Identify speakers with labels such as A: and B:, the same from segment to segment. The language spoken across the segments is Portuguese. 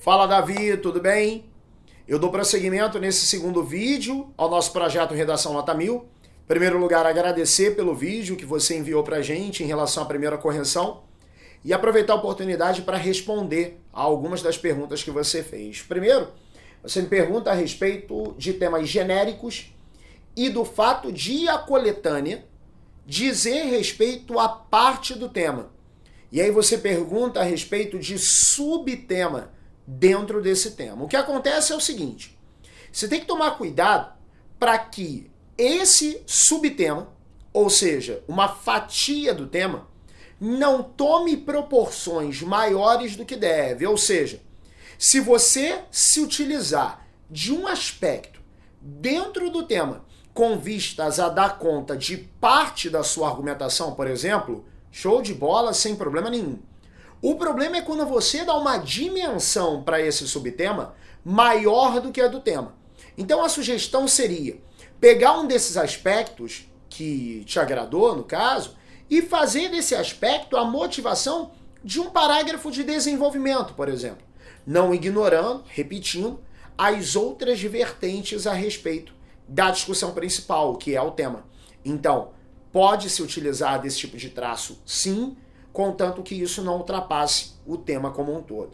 A: Fala Davi, tudo bem? Eu dou prosseguimento nesse segundo vídeo ao nosso projeto Redação Nota 1000. Em primeiro lugar, agradecer pelo vídeo que você enviou pra gente em relação à primeira correção e aproveitar a oportunidade para responder a algumas das perguntas que você fez. Primeiro, você me pergunta a respeito de temas genéricos e do fato de a coletânea dizer respeito a parte do tema. E aí você pergunta a respeito de subtema dentro desse tema. O que acontece é o seguinte: você tem que tomar cuidado para que esse subtema, ou seja, uma fatia do tema, não tome proporções maiores do que deve. Ou seja, se você se utilizar de um aspecto dentro do tema com vistas a dar conta de parte da sua argumentação, por exemplo, show de bola, sem problema nenhum. O problema é quando você dá uma dimensão para esse subtema maior do que a do tema. Então a sugestão seria pegar um desses aspectos que te agradou, no caso, e fazer desse aspecto a motivação de um parágrafo de desenvolvimento, por exemplo, não ignorando, repetindo, as outras vertentes a respeito da discussão principal, que é o tema. Então, pode-se utilizar desse tipo de traço, sim, contanto que isso não ultrapasse o tema como um todo.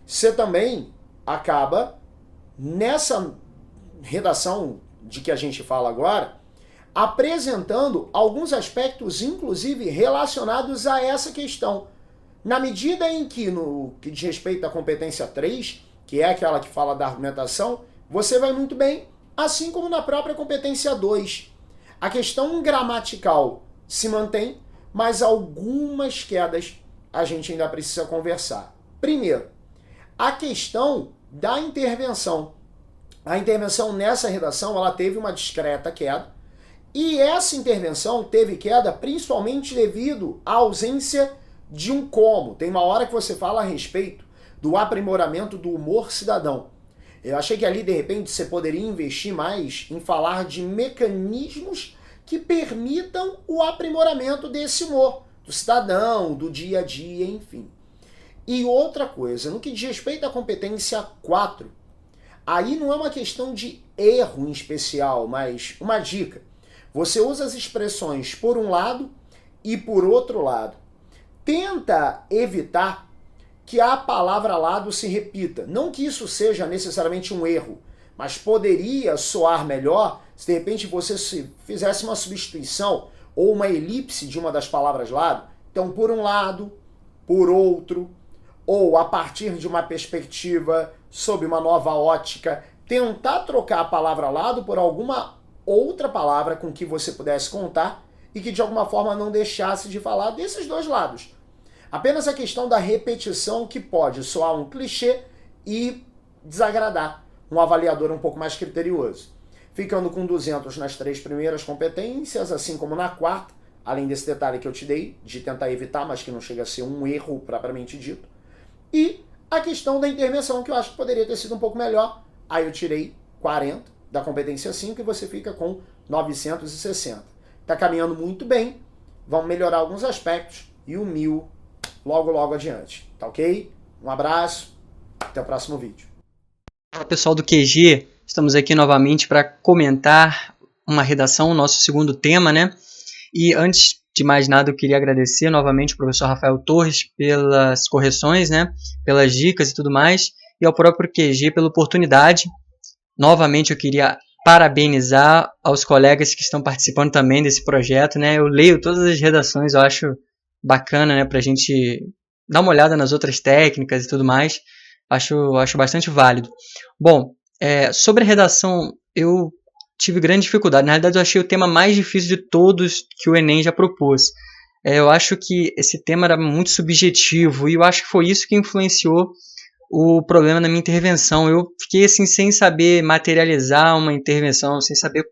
A: Você também acaba, nessa redação de que a gente fala agora, apresentando alguns aspectos, inclusive, relacionados a essa questão. Na medida em que, no que diz respeito à competência 3, que é aquela que fala da argumentação, você vai muito bem, assim como na própria competência 2. A questão gramatical se mantém, mas algumas quedas a gente ainda precisa conversar. Primeiro, a questão da intervenção. A intervenção nessa redação ela teve uma discreta queda, e essa intervenção teve queda principalmente devido à ausência de um como. Tem uma hora que você fala a respeito do aprimoramento do humor cidadão. Eu achei que ali, de repente, você poderia investir mais em falar de mecanismos que permitam o aprimoramento desse humor, do cidadão, do dia a dia, enfim. E outra coisa, no que diz respeito à competência 4, aí não é uma questão de erro em especial, mas uma dica. Você usa as expressões por um lado e por outro lado. Tenta evitar que a palavra lado se repita. Não que isso seja necessariamente um erro, mas poderia soar melhor se de repente você fizesse uma substituição ou uma elipse de uma das palavras lado. Então, por um lado, por outro, ou a partir de uma perspectiva, sob uma nova ótica, tentar trocar a palavra lado por alguma outra palavra com que você pudesse contar e que de alguma forma não deixasse de falar desses dois lados. Apenas a questão da repetição que pode soar um clichê e desagradar um avaliador um pouco mais criterioso. Ficando com 200 nas 3 primeiras competências, assim como na quarta, além desse detalhe que eu te dei, de tentar evitar, mas que não chega a ser um erro propriamente dito. E a questão da intervenção, que eu acho que poderia ter sido um pouco melhor. Aí eu tirei 40 da competência 5 e você fica com 960. Está caminhando muito bem, vamos melhorar alguns aspectos e o 1000 logo adiante. Tá ok? Um abraço, até o próximo vídeo.
B: Fala pessoal do QG, estamos aqui novamente para comentar uma redação, nosso segundo tema, né? E antes de mais nada eu queria agradecer novamente ao professor Rafael Torres pelas correções, né? Pelas dicas e tudo mais, e ao próprio QG pela oportunidade. Novamente eu queria parabenizar aos colegas que estão participando também desse projeto, né? Eu leio todas as redações, eu acho bacana, né? Para a gente dar uma olhada nas outras técnicas e tudo mais. Acho bastante válido. Bom, sobre a redação, eu tive grande dificuldade. Na realidade, eu achei o tema mais difícil de todos que o Enem já propôs. Eu acho que esse tema era muito subjetivo e eu acho que foi isso que influenciou o problema na minha intervenção. Eu fiquei assim, sem saber materializar uma intervenção, sem saber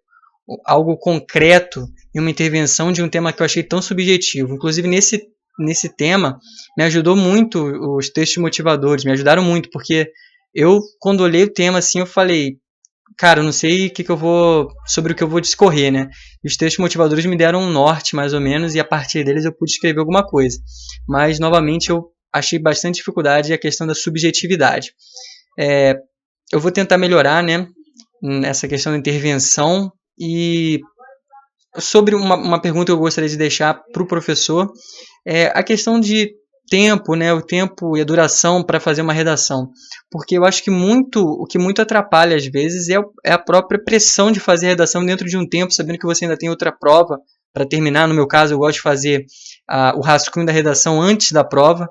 B: algo concreto em uma intervenção de um tema que eu achei tão subjetivo. Inclusive, nesse tema, me ajudou muito os textos motivadores, me ajudaram muito, porque eu, quando olhei o tema assim, eu falei, cara, eu não sei sobre o que eu vou discorrer, né? E os textos motivadores me deram um norte, mais ou menos, e a partir deles eu pude escrever alguma coisa. Mas, novamente, eu achei bastante dificuldade a questão da subjetividade. Eu vou tentar melhorar, né, essa questão da intervenção. E sobre uma pergunta que eu gostaria de deixar para o professor, a questão de tempo, né, o tempo e a duração para fazer uma redação. Porque eu acho que o que muito atrapalha às vezes é a própria pressão de fazer a redação dentro de um tempo, sabendo que você ainda tem outra prova para terminar. No meu caso, eu gosto de fazer o rascunho da redação antes da prova,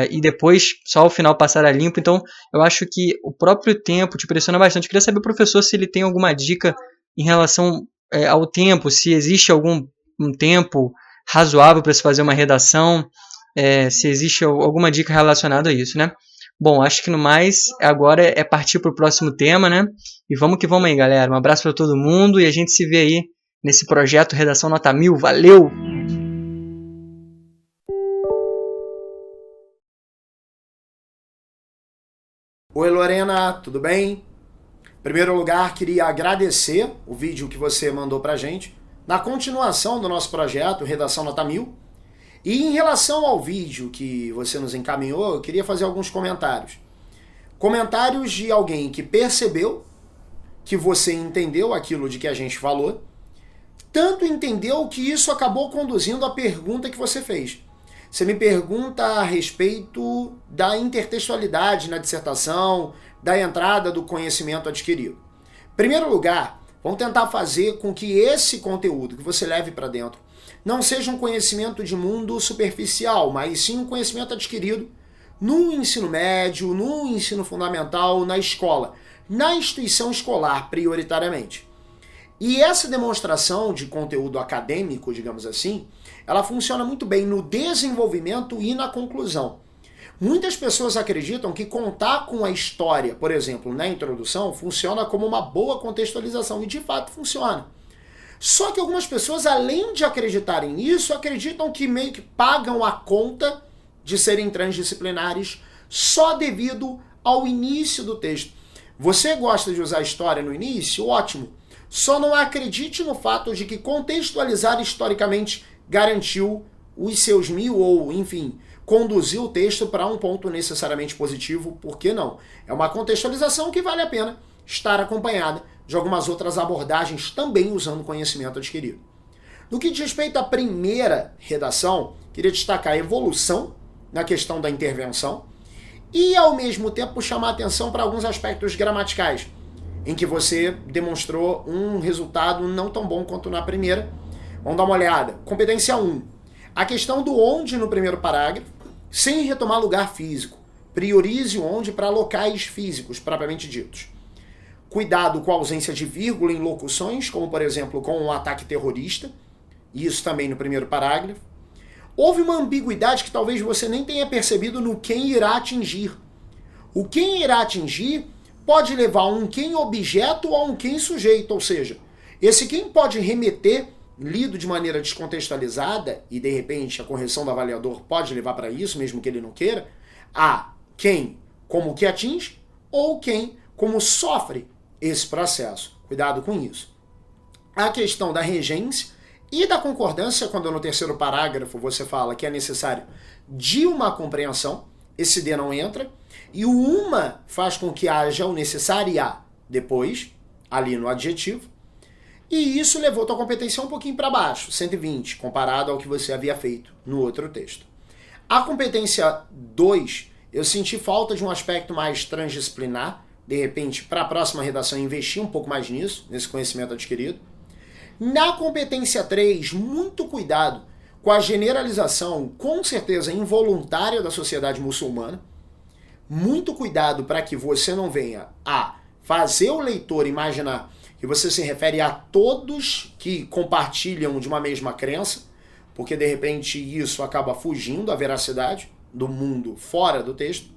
B: e depois só ao final passar a limpo. Então eu acho que o próprio tempo te pressiona bastante. Eu queria saber, professor, se ele tem alguma dica em relação ao tempo, se existe algum tempo razoável para se fazer uma redação, se existe alguma dica relacionada a isso, né? Bom, acho que no mais, agora é partir para o próximo tema, né? E vamos que vamos aí, galera. Um abraço para todo mundo e a gente se vê aí nesse projeto Redação Nota 1000. Valeu!
A: Oi, Lorena, tudo bem? Em primeiro lugar, queria agradecer o vídeo que você mandou pra gente, na continuação do nosso projeto Redação Nota 1000. E em relação ao vídeo que você nos encaminhou, eu queria fazer alguns comentários. Comentários de alguém que percebeu que você entendeu aquilo de que a gente falou, tanto entendeu que isso acabou conduzindo à pergunta que você fez. Você me pergunta a respeito da intertextualidade na dissertação, da entrada do conhecimento adquirido. Em primeiro lugar, vamos tentar fazer com que esse conteúdo que você leve para dentro não seja um conhecimento de mundo superficial, mas sim um conhecimento adquirido no ensino médio, no ensino fundamental, na escola, na instituição escolar prioritariamente. E essa demonstração de conteúdo acadêmico, digamos assim, ela funciona muito bem no desenvolvimento e na conclusão. Muitas pessoas acreditam que contar com a história, por exemplo, na introdução, funciona como uma boa contextualização, e de fato funciona. Só que algumas pessoas, além de acreditarem nisso, acreditam que meio que pagam a conta de serem transdisciplinares só devido ao início do texto. Você gosta de usar a história no início? Ótimo. Só não acredite no fato de que contextualizar historicamente garantiu os seus 1000 ou, enfim, conduziu o texto para um ponto necessariamente positivo, por que não? É uma contextualização que vale a pena estar acompanhada de algumas outras abordagens também usando conhecimento adquirido. No que diz respeito à primeira redação, queria destacar a evolução na questão da intervenção e, ao mesmo tempo, chamar a atenção para alguns aspectos gramaticais, em que você demonstrou um resultado não tão bom quanto na primeira. Vamos dar uma olhada. Competência 1. A questão do onde no primeiro parágrafo, sem retomar lugar físico. Priorize o onde para locais físicos, propriamente ditos. Cuidado com a ausência de vírgula em locuções, como por exemplo com um ataque terrorista. Isso também no primeiro parágrafo. Houve uma ambiguidade que talvez você nem tenha percebido no quem irá atingir. O quem irá atingir pode levar a um quem objeto ou a um quem sujeito, ou seja, esse quem pode remeter, lido de maneira descontextualizada, e de repente a correção do avaliador pode levar para isso, mesmo que ele não queira, a quem como que atinge ou quem como sofre esse processo. Cuidado com isso. A questão da regência e da concordância, quando no terceiro parágrafo você fala que é necessário de uma compreensão, esse de não entra, e o uma faz com que haja o necessária depois, ali no adjetivo, e isso levou tua competência um pouquinho para baixo, 120, comparado ao que você havia feito no outro texto. A competência 2, eu senti falta de um aspecto mais transdisciplinar, de repente, para a próxima redação, investir um pouco mais nisso, nesse conhecimento adquirido. Na competência 3, muito cuidado com a generalização, com certeza involuntária, da sociedade muçulmana. Muito cuidado para que você não venha a fazer o leitor imaginar que você se refere a todos que compartilham de uma mesma crença, porque de repente isso acaba fugindo da veracidade do mundo fora do texto.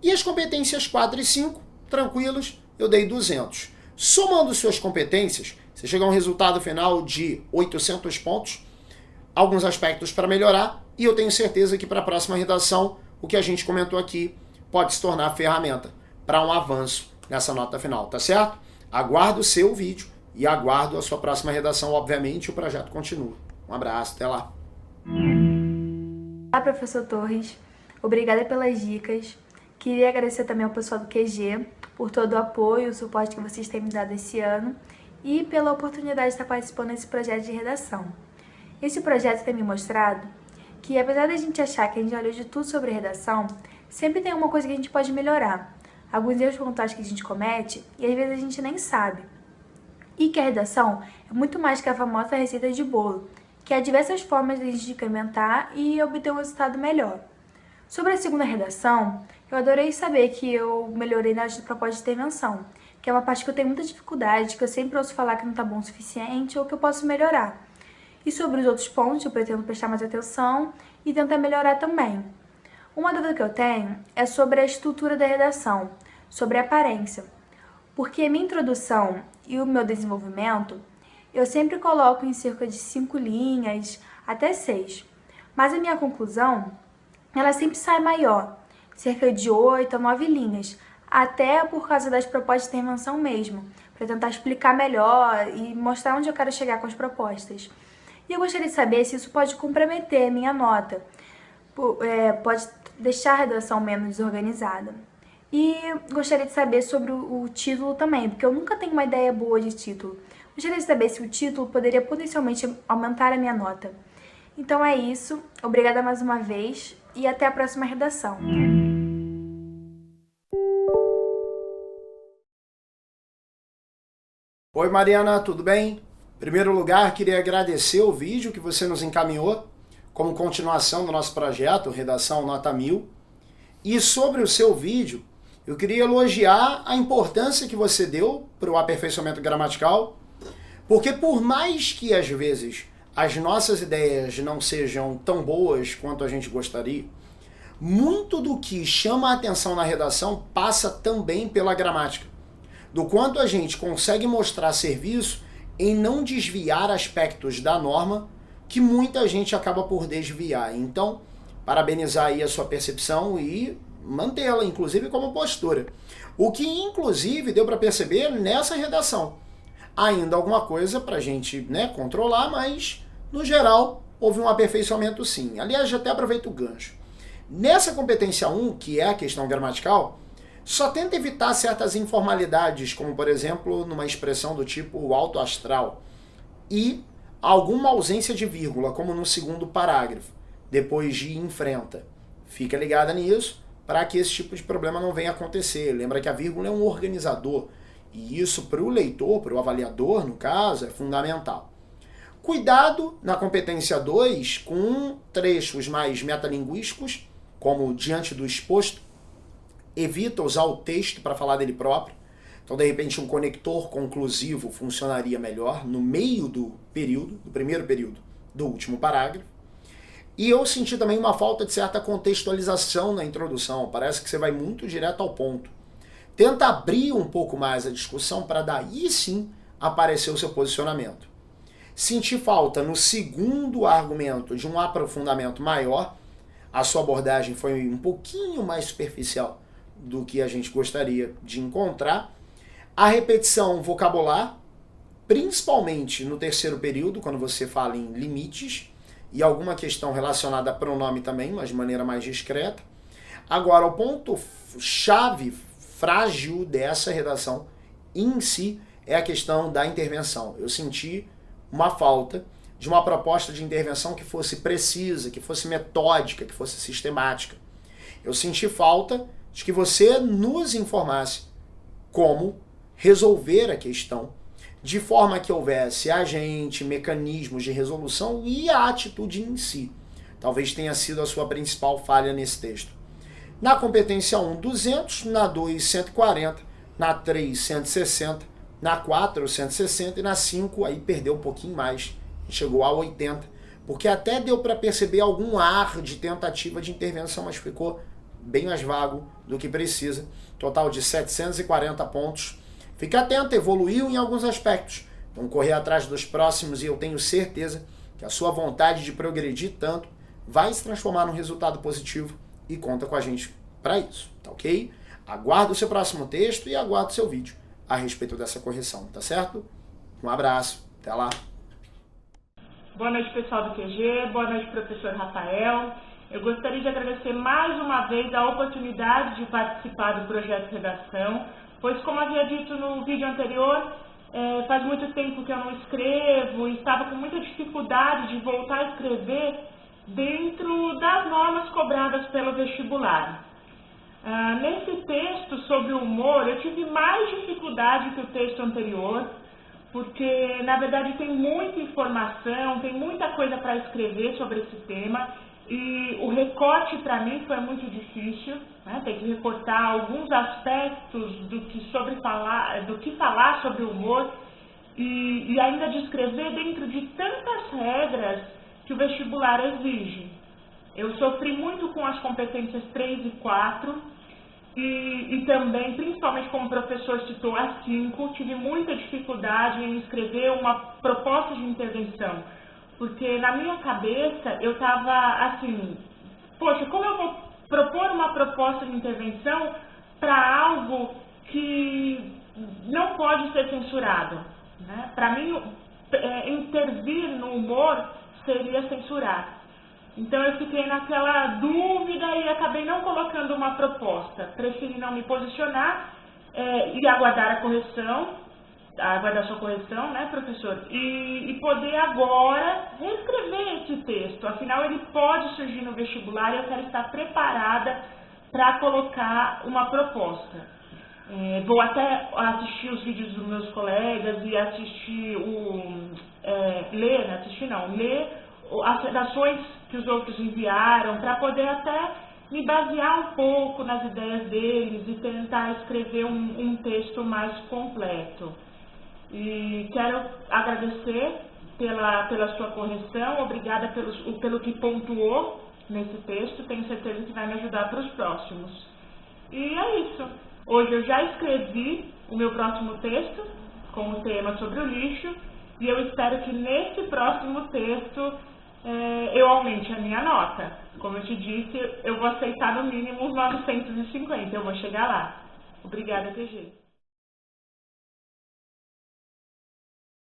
A: E as competências 4 e 5, tranquilos, eu dei 200. Somando suas competências, você chega a um resultado final de 800 pontos, alguns aspectos para melhorar, e eu tenho certeza que para a próxima redação, o que a gente comentou aqui pode se tornar ferramenta para um avanço nessa nota final, tá certo? Aguardo o seu vídeo e aguardo a sua próxima redação, obviamente, o projeto continua. Um abraço, até lá.
C: Olá, professor Torres. Obrigada pelas dicas. Queria agradecer também ao pessoal do QG por todo o apoio e o suporte que vocês têm me dado esse ano e pela oportunidade de estar participando desse projeto de redação. Esse projeto tem me mostrado que, apesar da gente achar que a gente já leu de tudo sobre redação, sempre tem uma coisa que a gente pode melhorar. Alguns erros pontuais que a gente comete e às vezes a gente nem sabe. E que a redação é muito mais que a famosa receita de bolo, que há diversas formas de a gente incrementar e obter um resultado melhor. Sobre a segunda redação, eu adorei saber que eu melhorei na proposta de intervenção, que é uma parte que eu tenho muita dificuldade, que eu sempre ouço falar que não está bom o suficiente ou que eu posso melhorar. E sobre os outros pontos, eu pretendo prestar mais atenção e tentar melhorar também. Uma dúvida que eu tenho é sobre a estrutura da redação, sobre a aparência. Porque a minha introdução e o meu desenvolvimento, eu sempre coloco em cerca de 5 linhas, até 6. Mas a minha conclusão, ela sempre sai maior, cerca de 8 a 9 linhas, até por causa das propostas de intervenção mesmo, para tentar explicar melhor e mostrar onde eu quero chegar com as propostas. E eu gostaria de saber se isso pode comprometer a minha nota, pode deixar a redação menos desorganizada. E gostaria de saber sobre o título também, porque eu nunca tenho uma ideia boa de título. Gostaria de saber se o título poderia potencialmente aumentar a minha nota. Então é isso, obrigada mais uma vez e até a próxima redação.
A: Oi Mariana, tudo bem? Em primeiro lugar, queria agradecer o vídeo que você nos encaminhou como continuação do nosso projeto Redação Nota 1000. E sobre o seu vídeo, eu queria elogiar a importância que você deu para o aperfeiçoamento gramatical, porque por mais que às vezes as nossas ideias não sejam tão boas quanto a gente gostaria, muito do que chama a atenção na redação passa também pela gramática, do quanto a gente consegue mostrar serviço em não desviar aspectos da norma que muita gente acaba por desviar. Então, parabenizar aí a sua percepção e mantê-la, inclusive, como postura. O que, inclusive, deu para perceber nessa redação. Ainda alguma coisa para a gente controlar, mas, no geral, houve um aperfeiçoamento sim. Aliás, já até aproveito o gancho. Nessa competência 1, que é a questão gramatical, só tenta evitar certas informalidades, como, por exemplo, numa expressão do tipo alto astral, e alguma ausência de vírgula, como no segundo parágrafo, depois de enfrenta. Fica ligada nisso, para que esse tipo de problema não venha acontecer. Lembra que a vírgula é um organizador, e isso para o leitor, para o avaliador, no caso, é fundamental. Cuidado na competência 2 com trechos mais metalinguísticos, como diante do exposto. Evita usar o texto para falar dele próprio. Então, de repente, um conector conclusivo funcionaria melhor no meio do período, do primeiro período, do último parágrafo. E eu senti também uma falta de certa contextualização na introdução. Parece que você vai muito direto ao ponto. Tenta abrir um pouco mais a discussão para daí sim aparecer o seu posicionamento. Senti falta no segundo argumento de um aprofundamento maior. A sua abordagem foi um pouquinho mais superficial do que a gente gostaria de encontrar. A repetição vocabular, principalmente no terceiro período, quando você fala em limites, e alguma questão relacionada a pronome também, mas de maneira mais discreta. Agora, o ponto-chave, frágil dessa redação em si, é a questão da intervenção. Eu senti uma falta de uma proposta de intervenção que fosse precisa, que fosse metódica, que fosse sistemática. Eu senti falta de que você nos informasse como resolver a questão, de forma que houvesse agente, mecanismos de resolução e a atitude em si. Talvez tenha sido a sua principal falha nesse texto. Na competência 1, 200, na 2, 140, na 3, 160, na 4, 160 e na 5, aí perdeu um pouquinho mais, chegou a 80, porque até deu para perceber algum ar de tentativa de intervenção, mas ficou bem mais vago do que precisa. Total de 740 pontos. Fique atento, evoluiu em alguns aspectos. Então correr atrás dos próximos e eu tenho certeza que a sua vontade de progredir tanto vai se transformar num resultado positivo e conta com a gente para isso, tá ok? Aguardo o seu próximo texto e aguardo o seu vídeo a respeito dessa correção, tá certo? Um abraço, até lá!
D: Boa noite, pessoal do QG, boa noite, professor Rafael. Eu gostaria de agradecer mais uma vez a oportunidade de participar do projeto Redação, pois, como havia dito no vídeo anterior, faz muito tempo que eu não escrevo e estava com muita dificuldade de voltar a escrever dentro das normas cobradas pelo vestibular. Nesse texto sobre o humor, eu tive mais dificuldade que o texto anterior, porque, na verdade, tem muita informação, tem muita coisa para escrever sobre esse tema, e o recorte, para mim, foi muito difícil, né? Tem que recortar alguns aspectos do que falar sobre o humor, e ainda descrever dentro de tantas regras que o vestibular exige. Eu sofri muito com as competências 3 e 4, e também, principalmente como o professor citou, a 5, tive muita dificuldade em escrever uma proposta de intervenção, porque na minha cabeça eu estava assim, poxa, como eu vou propor uma proposta de intervenção para algo que não pode ser censurado, né? Para mim, intervir no humor seria censurar. Então eu fiquei naquela dúvida e acabei não colocando uma proposta. Preferi não me posicionar e aguardar a correção, aguardar a sua correção, né, professor? E poder agora reescrever esse texto. Afinal, ele pode surgir no vestibular e eu quero estar preparada para colocar uma proposta. Vou até assistir os vídeos dos meus colegas e assistir ler as redações que os outros enviaram, para poder até me basear um pouco nas ideias deles e tentar escrever um texto mais completo. E quero agradecer pela sua correção, obrigada pelo que pontuou nesse texto, tenho certeza que vai me ajudar para os próximos. E é isso. Hoje eu já escrevi o meu próximo texto com o tema sobre o lixo e eu espero que nesse próximo texto eu aumente a minha nota. Como eu te disse, eu vou aceitar no mínimo uns 950, eu vou chegar lá. Obrigada, TG.